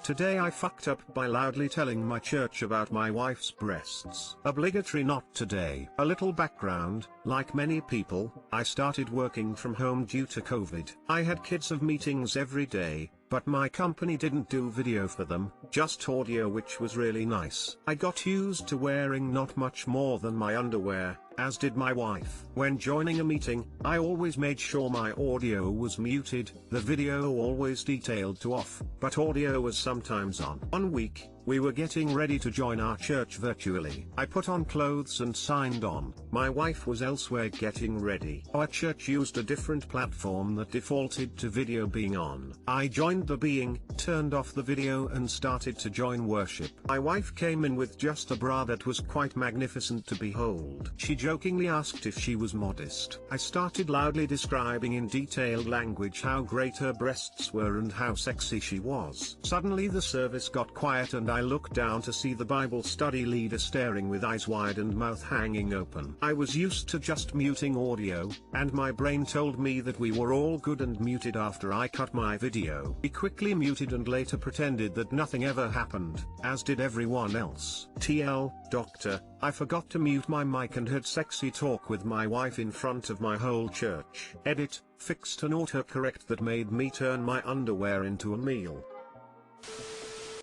Today I fucked up by loudly telling my church about my wife's breasts. Obligatory not today. A little background: like many people, I started working from home due to COVID. I had kids of meetings every day, but my company didn't do video for them, just audio, which was really nice. I got used to wearing not much more than my underwear, as did my wife. When joining a meeting, I always made sure my audio was muted, the video always detailed to off, but audio was sometimes on. One week, we were getting ready to join our church virtually. I put on clothes and signed on. My wife was elsewhere getting ready. Our church used a different platform that defaulted to video being on. I joined the being, turned off the video and started to join worship. My wife came in with just a bra that was quite magnificent to behold. She jokingly asked if she was modest. I started loudly describing in detailed language how great her breasts were and how sexy she was. Suddenly the service got quiet and I looked down to see the Bible study leader staring with eyes wide and mouth hanging open. I was used to just muting audio, and my brain told me that we were all good and muted after I cut my video. We quickly muted and later pretended that nothing ever happened, as did everyone else. TL, doctor, I forgot to mute my mic and had sexy talk with my wife in front of my whole church. Edit, fixed an autocorrect that made me turn my underwear into a meal.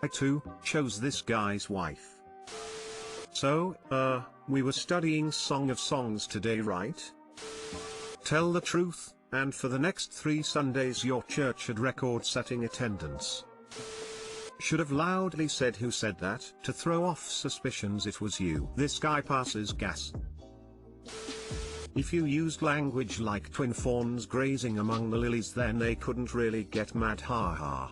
I too chose this guy's wife. So, we were studying Song of Songs today, right? Tell the truth, and for the next 3 Sundays your church had record-setting attendance. Should have loudly said who said that. To throw off suspicions it was you. This guy passes gas. If you used language like twin fawns grazing among the lilies, then they couldn't really get mad, haha.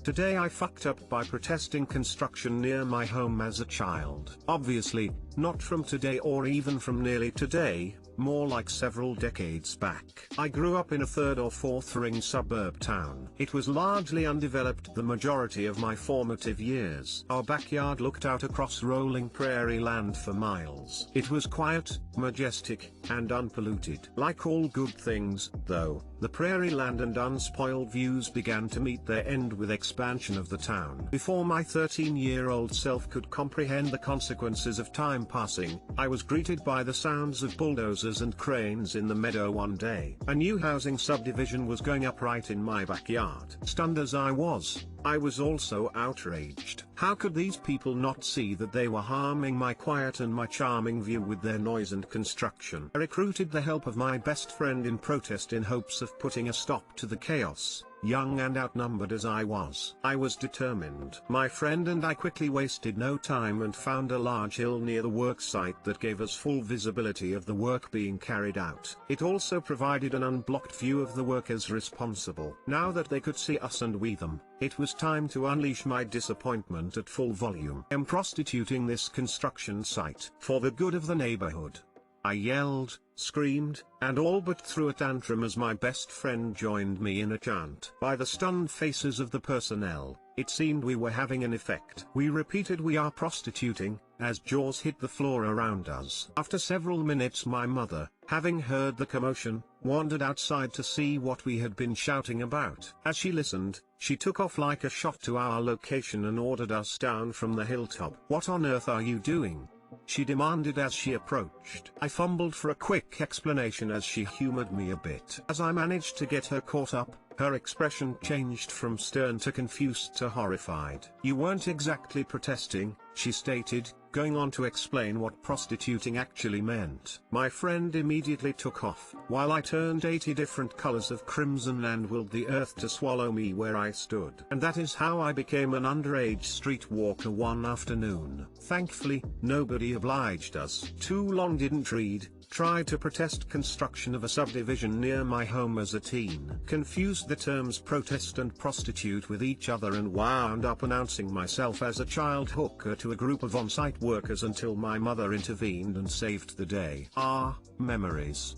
Today I fucked up by protesting construction near my home as a child. Obviously, not from today or even from nearly today, more like several decades back. I grew up in a 3rd or 4th ring suburb town. It was largely undeveloped the majority of my formative years. Our backyard looked out across rolling prairie land for miles. It was quiet, majestic, and unpolluted. Like all good things, though, the prairie land and unspoiled views began to meet their end with expansion of the town. Before my 13-year-old self could comprehend the consequences of time passing, I was greeted by the sounds of bulldozers and cranes in the meadow one day. A new housing subdivision was going up right in my backyard. Stunned as I was also outraged. How could these people not see that they were harming my quiet and my charming view with their noise and construction? I recruited the help of my best friend in protest in hopes of putting a stop to the chaos. Young and outnumbered as I was determined. My friend and I quickly wasted no time and found a large hill near the work site that gave us full visibility of the work being carried out. It also provided an unblocked view of the workers responsible. Now that they could see us and we them, it was time to unleash my disappointment at full volume. I am prostituting this construction site for the good of the neighborhood. I yelled, screamed, and all but threw a tantrum as my best friend joined me in a chant. By the stunned faces of the personnel, it seemed we were having an effect. We repeated "we are prostituting," as jaws hit the floor around us. After several minutes my mother, having heard the commotion, wandered outside to see what we had been shouting about. As she listened, she took off like a shot to our location and ordered us down from the hilltop. "What on earth are you doing?" she demanded as she approached. I fumbled for a quick explanation as she humored me a bit. As I managed to get her caught up, her expression changed from stern to confused to horrified. "You weren't exactly protesting," she stated, going on to explain what prostituting actually meant. My friend immediately took off, while I turned 80 different colors of crimson and willed the earth to swallow me where I stood. And that is how I became an underage streetwalker one afternoon. Thankfully, nobody obliged us. Too long didn't read. Tried to protest construction of a subdivision near my home as a teen. Confused the terms protest and prostitute with each other and wound up announcing myself as a child hooker to a group of on-site workers until my mother intervened and saved the day. Ah, memories.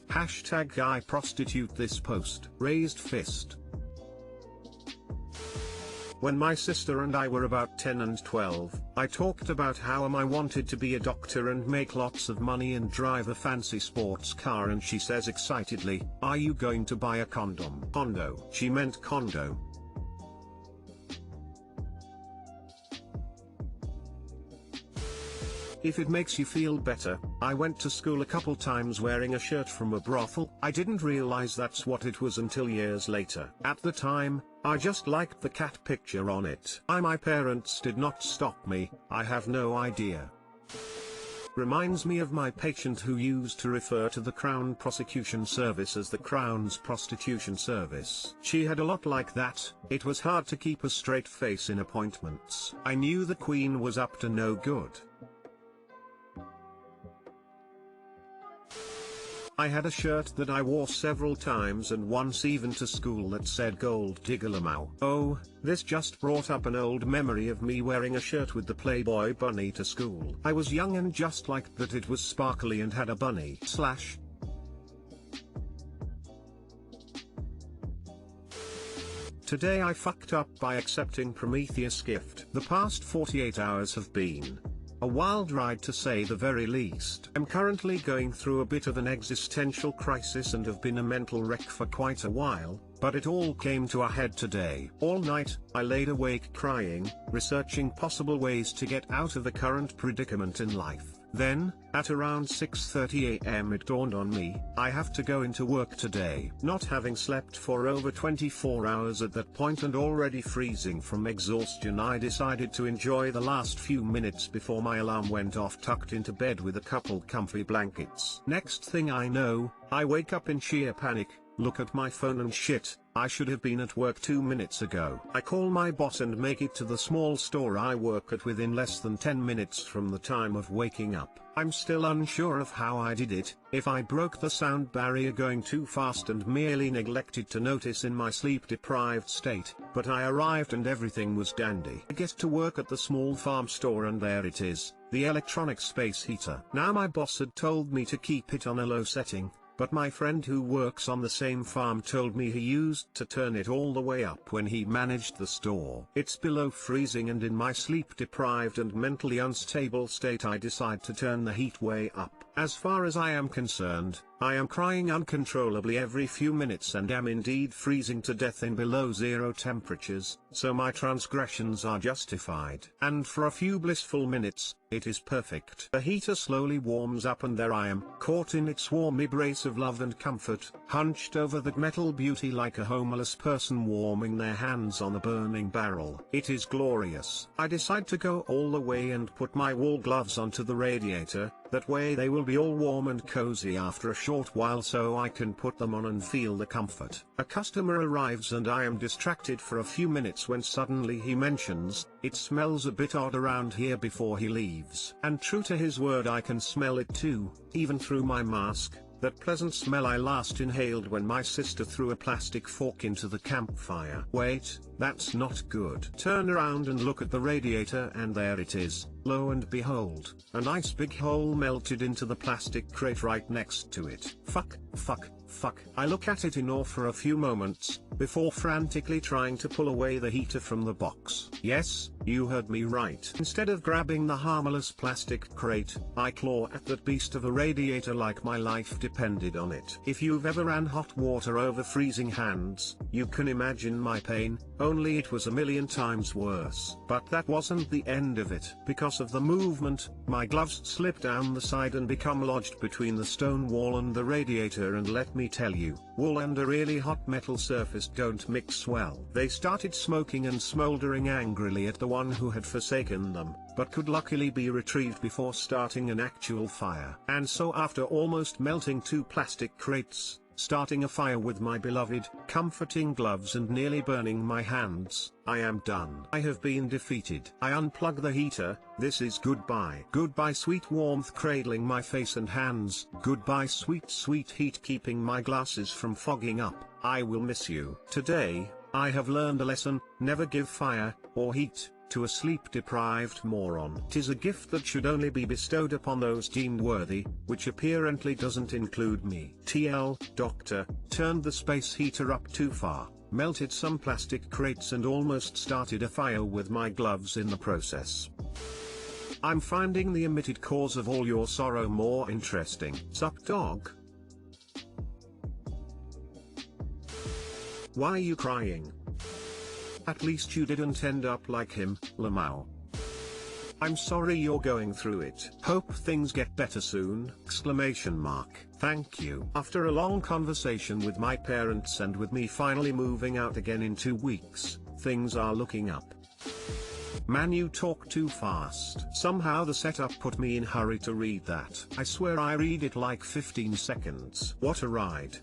Hashtag I prostitute this post. Raised fist. When my sister and I were about 10 and 12, I talked about how I wanted to be a doctor and make lots of money and drive a fancy sports car, and she says excitedly, "Are you going to buy a condom?" Condo. She meant condo. If it makes you feel better, I went to school a couple times wearing a shirt from a brothel. I didn't realize that's what it was until years later. At the time, I just liked the cat picture on it. My parents did not stop me. I have no idea. Reminds me of my patient who used to refer to the Crown Prosecution Service as the Crown's Prostitution Service. She had a lot like that. It was hard to keep a straight face in appointments. I knew the Queen was up to no good. I had a shirt that I wore several times and once even to school that said "Gold Digger Lamau." Oh, this just brought up an old memory of me wearing a shirt with the Playboy bunny to school. I was young and just liked that it was sparkly and had a bunny slash. Today I fucked up by accepting Prometheus' gift. The past 48 hours have been a wild ride to say the very least. I'm currently going through a bit of an existential crisis and have been a mental wreck for quite a while, but it all came to a head today. All night, I laid awake crying, researching possible ways to get out of the current predicament in life. Then, at around 6:30 AM it dawned on me, I have to go into work today. Not having slept for over 24 hours at that point and already freezing from exhaustion, I decided to enjoy the last few minutes before my alarm went off, tucked into bed with a couple comfy blankets. Next thing I know, I wake up in sheer panic, look at my phone and shit, I should have been at work 2 minutes ago. I call my boss and make it to the small store I work at within less than 10 minutes from the time of waking up. I'm still unsure of how I did it, if I broke the sound barrier going too fast and merely neglected to notice in my sleep-deprived state, but I arrived and everything was dandy. I get to work at the small farm store and there it is, the electronic space heater. Now my boss had told me to keep it on a low setting, but my friend who works on the same farm told me he used to turn it all the way up when he managed the store. It's below freezing and in my sleep-deprived and mentally unstable state I decide to turn the heat way up. As far as I am concerned, I am crying uncontrollably every few minutes and am indeed freezing to death in below zero temperatures, so my transgressions are justified. And for a few blissful minutes, it is perfect. The heater slowly warms up and there I am, caught in its warm embrace of love and comfort, hunched over that metal beauty like a homeless person warming their hands on a burning barrel. It is glorious. I decide to go all the way and put my wool gloves onto the radiator, that way they will be all warm and cozy after a short while so I can put them on and feel the comfort. A customer arrives and I am distracted for a few minutes when suddenly he mentions, "It smells a bit odd around here," before he leaves. And true to his word I can smell it too, even through my mask. That pleasant smell I last inhaled when my sister threw a plastic fork into the campfire. Wait, that's not good. Turn around and look at the radiator and there it is, lo and behold, a nice big hole melted into the plastic crate right next to it. Fuck. I look at it in awe for a few moments, before frantically trying to pull away the heater from the box. Yes, you heard me right. Instead of grabbing the harmless plastic crate, I claw at that beast of a radiator like my life depended on it. If you've ever ran hot water over freezing hands, you can imagine my pain, only it was a million times worse. But that wasn't the end of it. Because of the movement, my gloves slip down the side and become lodged between the stone wall and the radiator, and let me tell you, wool and a really hot metal surface don't mix well. They started smoking and smoldering angrily at the one who had forsaken them, but could luckily be retrieved before starting an actual fire. And so after almost melting 2 plastic crates, starting a fire with my beloved, comforting gloves and nearly burning my hands, I am done. I have been defeated. I unplug the heater. This is goodbye. Goodbye sweet warmth cradling my face and hands. Goodbye sweet heat keeping my glasses from fogging up. I will miss you. Today, I have learned a lesson: never give fire, or heat, to a sleep-deprived moron. 'Tis a gift that should only be bestowed upon those deemed worthy, which apparently doesn't include me. TL, doctor, turned the space heater up too far. melted some plastic crates and almost started a fire with my gloves in the process. I'm finding the omitted cause of all your sorrow more interesting. Sup dog? Why are you crying? At least you didn't end up like him, Lamau. I'm sorry you're going through it. Hope things get better soon! Exclamation mark. Thank you. After a long conversation with my parents and with me finally moving out again in 2 weeks, things are looking up. Man, you talk too fast. Somehow the setup put me in hurry to read that. I swear I read it like 15 seconds. What a ride.